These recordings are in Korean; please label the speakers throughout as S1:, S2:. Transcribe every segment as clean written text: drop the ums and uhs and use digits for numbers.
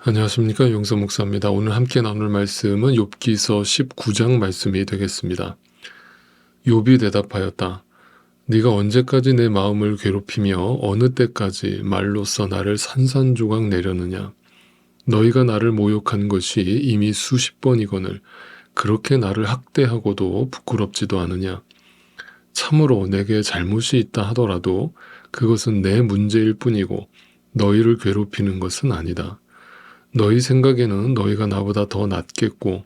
S1: 안녕하십니까, 용서 목사입니다. 오늘 함께 나눌 말씀은 욥기서 19장 말씀이 되겠습니다. 욥이 대답하였다. 네가 언제까지 내 마음을 괴롭히며 어느 때까지 말로써 나를 산산조각 내려느냐. 너희가 나를 모욕한 것이 이미 수십 번이거늘 그렇게 나를 학대하고도 부끄럽지도 않으냐. 참으로 내게 잘못이 있다 하더라도 그것은 내 문제일 뿐이고 너희를 괴롭히는 것은 아니다. 너희 생각에는 너희가 나보다 더 낫겠고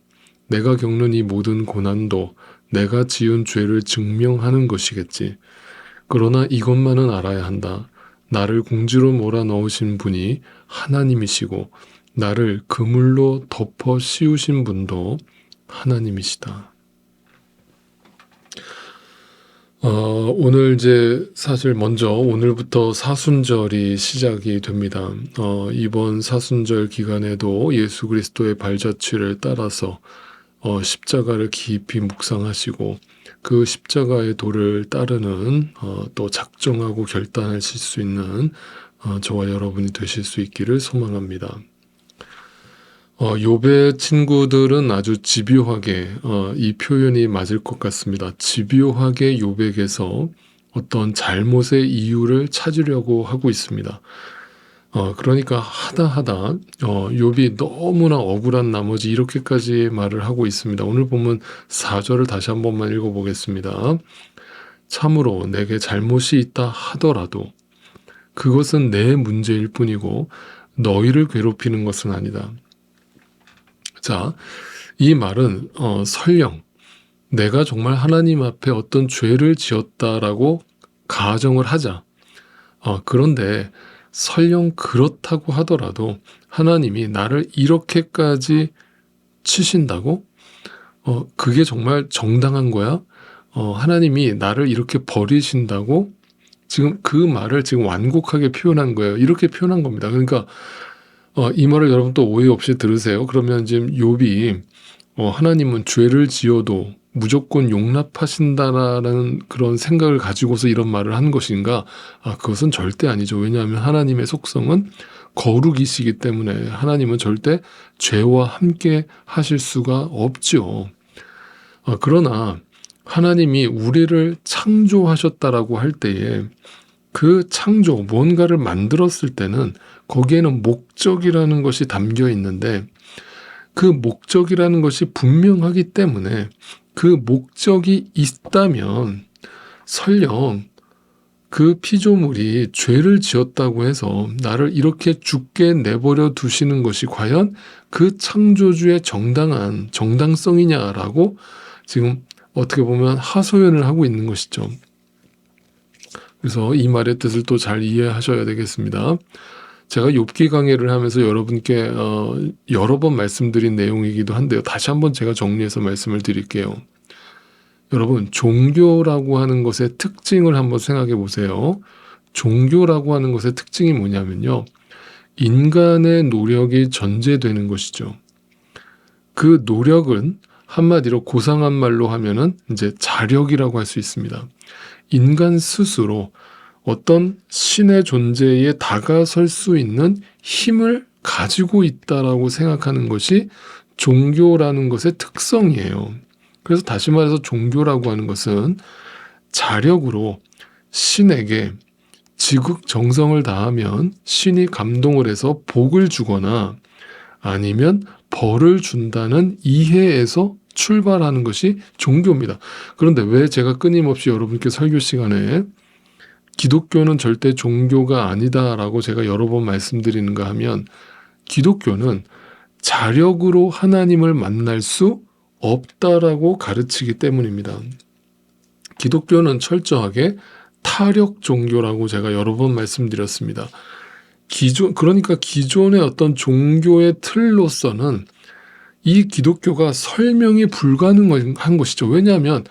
S1: 내가 겪는 이 모든 고난도 내가 지은 죄를 증명하는 것이겠지. 그러나 이것만은 알아야 한다. 나를 궁지로 몰아넣으신 분이 하나님이시고 나를 그물로 덮어 씌우신 분도 하나님이시다. 오늘 이제 사실 먼저 오늘부터 사순절이 시작이 됩니다. 이번 사순절 기간에도 예수 그리스도의 발자취를 따라서 십자가를 깊이 묵상하시고 그 십자가의 도를 따르는 또 작정하고 결단하실 수 있는 저와 여러분이 되실 수 있기를 소망합니다. 욥의 친구들은 아주 집요하게 이 표현이 맞을 것 같습니다. 집요하게 욥에게서 어떤 잘못의 이유를 찾으려고 하고 있습니다. 그러니까 하다 욥이 너무나 억울한 나머지 이렇게까지 말을 하고 있습니다. 오늘 보면 4절을 다시 한 번만 읽어보겠습니다. 참으로 내게 잘못이 있다 하더라도 그것은 내 문제일 뿐이고 너희를 괴롭히는 것은 아니다. 자, 이 말은 설령 내가 정말 하나님 앞에 어떤 죄를 지었다라고 가정을 하자. 그런데 설령 그렇다고 하더라도 하나님이 나를 이렇게까지 치신다고? 그게 정말 정당한 거야? 하나님이 나를 이렇게 버리신다고? 지금 그 말을 지금 완곡하게 표현한 거예요. 이렇게 표현한 겁니다. 그러니까 이 말을 여러분 또 오해 없이 들으세요. 그러면 지금 욥이 하나님은 죄를 지어도 무조건 용납하신다라는 그런 생각을 가지고서 이런 말을 한 것인가? 그것은 절대 아니죠. 왜냐하면 하나님의 속성은 거룩이시기 때문에 하나님은 절대 죄와 함께 하실 수가 없죠. 그러나 하나님이 우리를 창조하셨다라고 할 때에 그 창조, 뭔가를 만들었을 때는 거기에는 목적이라는 것이 담겨 있는데 그 목적이라는 것이 분명하기 때문에 그 목적이 있다면 설령 그 피조물이 죄를 지었다고 해서 나를 이렇게 죽게 내버려 두시는 것이 과연 그 창조주의 정당성이냐라고 지금 어떻게 보면 하소연을 하고 있는 것이죠. 그래서 이 말의 뜻을 또 잘 이해하셔야 되겠습니다. 제가 욥기 강해를 하면서 여러분께 여러 번 말씀드린 내용이기도 한데요. 다시 한번 제가 정리해서 말씀을 드릴게요. 여러분, 종교라고 하는 것의 특징을 한번 생각해 보세요. 종교라고 하는 것의 특징이 뭐냐면요. 인간의 노력이 전제되는 것이죠. 그 노력은 한마디로 고상한 말로 하면은 이제 자력이라고 할 수 있습니다. 인간 스스로 어떤 신의 존재에 다가설 수 있는 힘을 가지고 있다라고 생각하는 것이 종교라는 것의 특성이에요. 그래서 다시 말해서 종교라고 하는 것은 자력으로 신에게 지극정성을 다하면 신이 감동을 해서 복을 주거나 아니면 벌을 준다는 이해에서 출발하는 것이 종교입니다. 그런데 왜 제가 끊임없이 여러분께 설교 시간에 기독교는 절대 종교가 아니다라고 제가 여러 번 말씀드리는가 하면 기독교는 자력으로 하나님을 만날 수 없다라고 가르치기 때문입니다. 기독교는 철저하게 타력 종교라고 제가 여러 번 말씀드렸습니다. 그러니까 기존의 어떤 종교의 틀로서는 이 기독교가 설명이 불가능한 것이죠. 왜냐하면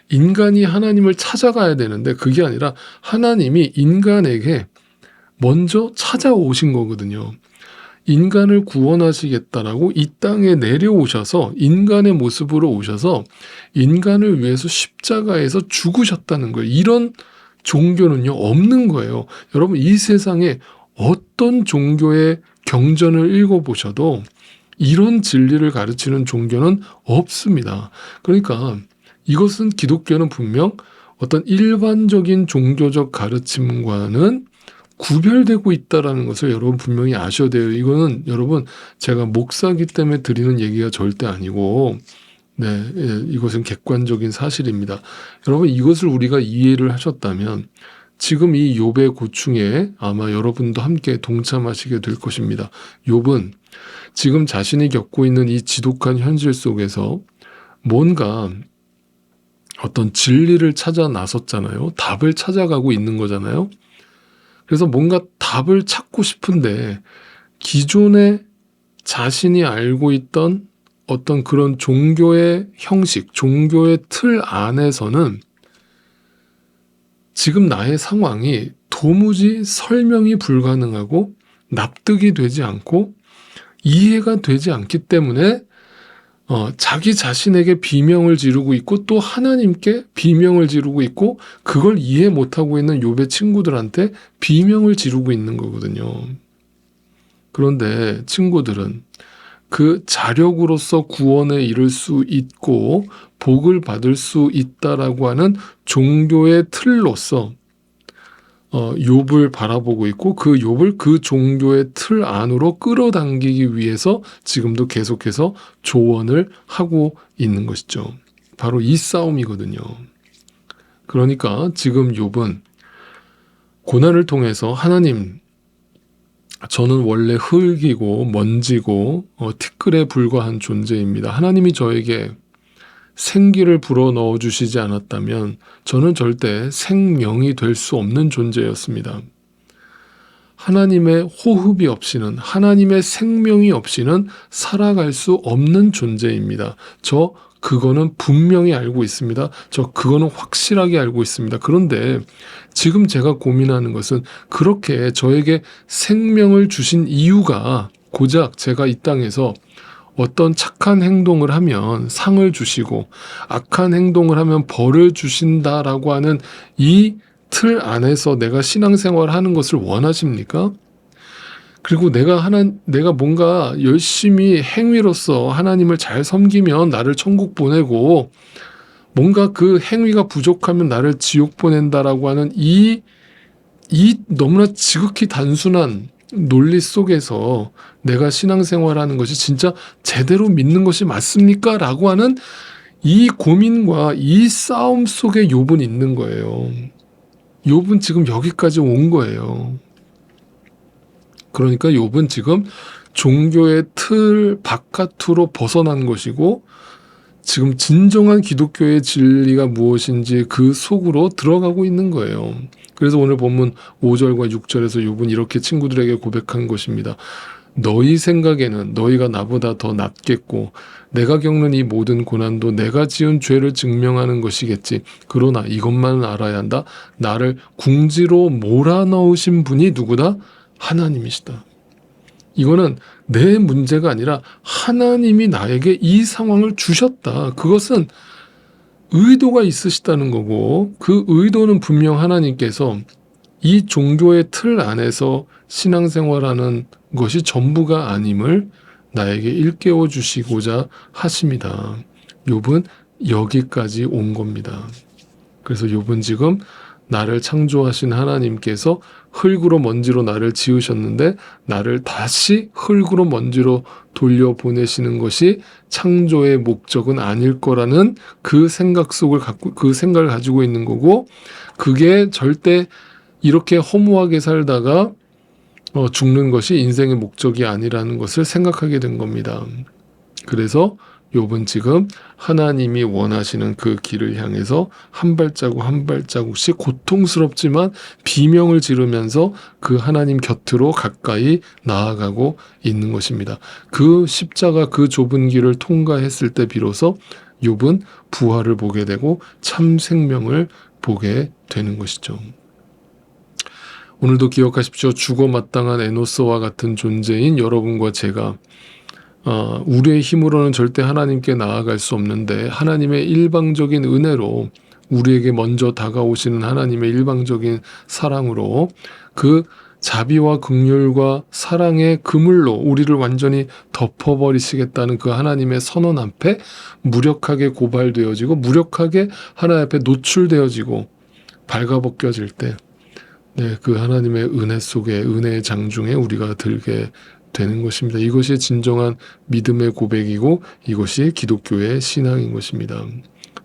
S1: 인간이 하나님을 찾아가야 되는데 그게 아니라 하나님이 인간에게 먼저 찾아오신 거거든요. 인간을 구원하시겠다라고 이 땅에 내려오셔서 인간의 모습으로 오셔서 인간을 위해서 십자가에서 죽으셨다는 거예요. 이런 종교는요 없는 거예요. 여러분, 이 세상에 어떤 종교의 경전을 읽어보셔도 이런 진리를 가르치는 종교는 없습니다. 그러니까 이것은 기독교는 분명 어떤 일반적인 종교적 가르침과는 구별되고 있다는 것을 여러분 분명히 아셔야 돼요. 이거는 여러분 제가 목사기 때문에 드리는 얘기가 절대 아니고 이것은 객관적인 사실입니다. 여러분 이것을 우리가 이해를 하셨다면 지금 이 욥의 고충에 아마 여러분도 함께 동참하시게 될 것입니다. 욥은 지금 자신이 겪고 있는 이 지독한 현실 속에서 뭔가 어떤 진리를 찾아 나섰잖아요. 답을 찾아가고 있는 거잖아요. 그래서 뭔가 답을 찾고 싶은데 기존에 자신이 알고 있던 어떤 그런 종교의 형식, 종교의 틀 안에서는 지금 나의 상황이 도무지 설명이 불가능하고 납득이 되지 않고 이해가 되지 않기 때문에 자기 자신에게 비명을 지르고 있고 또 하나님께 비명을 지르고 있고 그걸 이해 못하고 있는 욥의 친구들한테 비명을 지르고 있는 거거든요. 그런데 친구들은 그 자력으로서 구원에 이를 수 있고 복을 받을 수 있다라고 하는 종교의 틀로서 욥을 바라보고 있고 그 욥을 그 종교의 틀 안으로 끌어당기기 위해서 지금도 계속해서 조언을 하고 있는 것이죠. 바로 이 싸움이거든요. 그러니까 지금 욥은 고난을 통해서 하나님, 저는 원래 흙이고 먼지고 티끌에 불과한 존재입니다. 하나님이 저에게 생기를 불어넣어 주시지 않았다면 저는 절대 생명이 될 수 없는 존재였습니다. 하나님의 호흡이 없이는, 하나님의 생명이 없이는 살아갈 수 없는 존재입니다. 저 그거는 분명히 알고 있습니다. 저 그거는 확실하게 알고 있습니다. 그런데 지금 제가 고민하는 것은 그렇게 저에게 생명을 주신 이유가 고작 제가 이 땅에서 어떤 착한 행동을 하면 상을 주시고 악한 행동을 하면 벌을 주신다라고 하는 이 틀 안에서 내가 신앙생활을 하는 것을 원하십니까? 그리고 내가 뭔가 열심히 행위로서 하나님을 잘 섬기면 나를 천국 보내고 뭔가 그 행위가 부족하면 나를 지옥 보낸다라고 하는 이 너무나 지극히 단순한 논리 속에서 내가 신앙생활하는 것이 진짜 제대로 믿는 것이 맞습니까? 라고 하는 이 고민과 이 싸움 속에 욥은 있는 거예요. 욥은 지금 여기까지 온 거예요. 그러니까 욥은 지금 종교의 틀 바깥으로 벗어난 것이고 지금 진정한 기독교의 진리가 무엇인지 그 속으로 들어가고 있는 거예요. 그래서 오늘 본문 5절과 6절에서 욥은 이렇게 친구들에게 고백한 것입니다. 너희 생각에는 너희가 나보다 더 낫겠고 내가 겪는 이 모든 고난도 내가 지은 죄를 증명하는 것이겠지. 그러나 이것만은 알아야 한다. 나를 궁지로 몰아넣으신 분이 누구다? 하나님이시다. 이거는 내 문제가 아니라 하나님이 나에게 이 상황을 주셨다. 그것은 의도가 있으시다는 거고 그 의도는 분명 하나님께서 이 종교의 틀 안에서 신앙생활하는 것이 전부가 아님을 나에게 일깨워 주시고자 하십니다. 욥은 여기까지 온 겁니다. 그래서 욥은 지금 나를 창조하신 하나님께서 흙으로 먼지로 나를 지으셨는데 나를 다시 흙으로 먼지로 돌려보내시는 것이 창조의 목적은 아닐 거라는 그 생각을 가지고 있는 거고 그게 절대 이렇게 허무하게 살다가 죽는 것이 인생의 목적이 아니라는 것을 생각하게 된 겁니다. 그래서 욥은 지금 하나님이 원하시는 그 길을 향해서 한 발자국 한 발자국씩 고통스럽지만 비명을 지르면서 그 하나님 곁으로 가까이 나아가고 있는 것입니다. 그 십자가 그 좁은 길을 통과했을 때 비로소 욥은 부활을 보게 되고 참 생명을 보게 되는 것이죠. 오늘도 기억하십시오. 죽어 마땅한 에노스와 같은 존재인 여러분과 제가 우리의 힘으로는 절대 하나님께 나아갈 수 없는데 하나님의 일방적인 은혜로 우리에게 먼저 다가오시는 하나님의 일방적인 사랑으로 그 자비와 긍휼과 사랑의 그물로 우리를 완전히 덮어버리시겠다는 그 하나님의 선언 앞에 무력하게 고발되어지고 무력하게 하나님 앞에 노출되어지고 발가벗겨질 때 네, 그 하나님의 은혜 속에 은혜의 장중에 우리가 들게 되는 것입니다. 이것이 진정한 믿음의 고백이고 이것이 기독교의 신앙인 것입니다.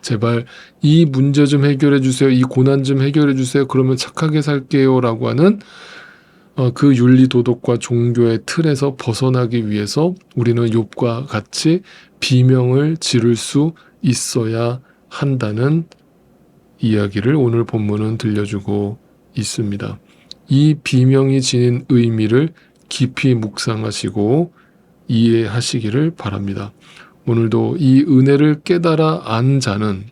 S1: 제발 이 문제 좀 해결해 주세요. 이 고난 좀 해결해 주세요. 그러면 착하게 살게요. 라고 하는 그 윤리 도덕과 종교의 틀에서 벗어나기 위해서 우리는 욥과 같이 비명을 지를 수 있어야 한다는 이야기를 오늘 본문은 들려주고 있습니다. 이 비명이 지닌 의미를 깊이 묵상하시고 이해하시기를 바랍니다. 오늘도 이 은혜를 깨달아 안 자는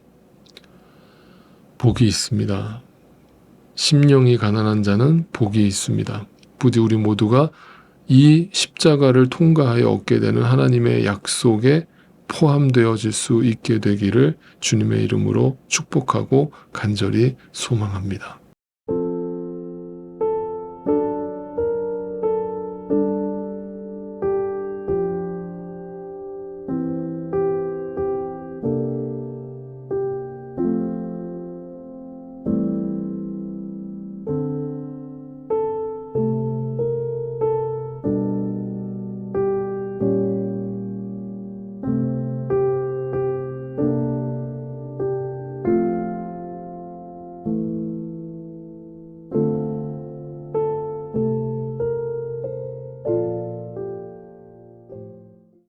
S1: 복이 있습니다. 심령이 가난한 자는 복이 있습니다. 부디 우리 모두가 이 십자가를 통과하여 얻게 되는 하나님의 약속에 포함되어질 수 있게 되기를 주님의 이름으로 축복하고 간절히 소망합니다.